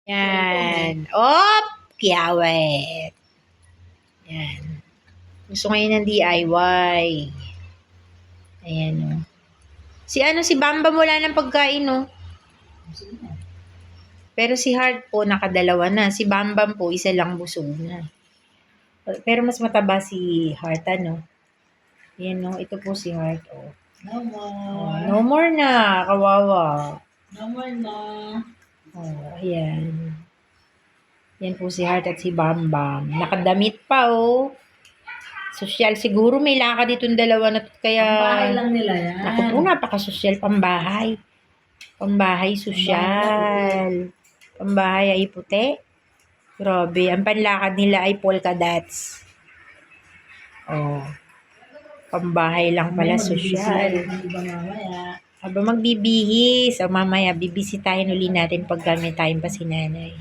Yan. Op! Kiyawet. Yan. Gusto ngayon ng DIY. Ayan o. Si Bambam wala ng pagkain o. Pero si Heart po nakadalawa na. Si Bambam po isa lang busog na. Pero mas mataba si Heart ano. Ayan o. Ito po si Heart o. No more. No more na. Kawawa. No more na. Ayan. Yan po si Heart at si Bambam. Nakadamit pa oh. Sosyal. Siguro may lakad itong dalawa na kaya... Pambahay lang nila yan. Ako po, napaka-sosyal. Pambahay. Pambahay sosyal. Pambahay ay puti. Grabe. Ang panlakad nila ay polka dots. Oh. Pambahay lang pala sosyal. Aba magbibihis. O mamaya, bibisitahin uli natin pag kami time pa si nanay.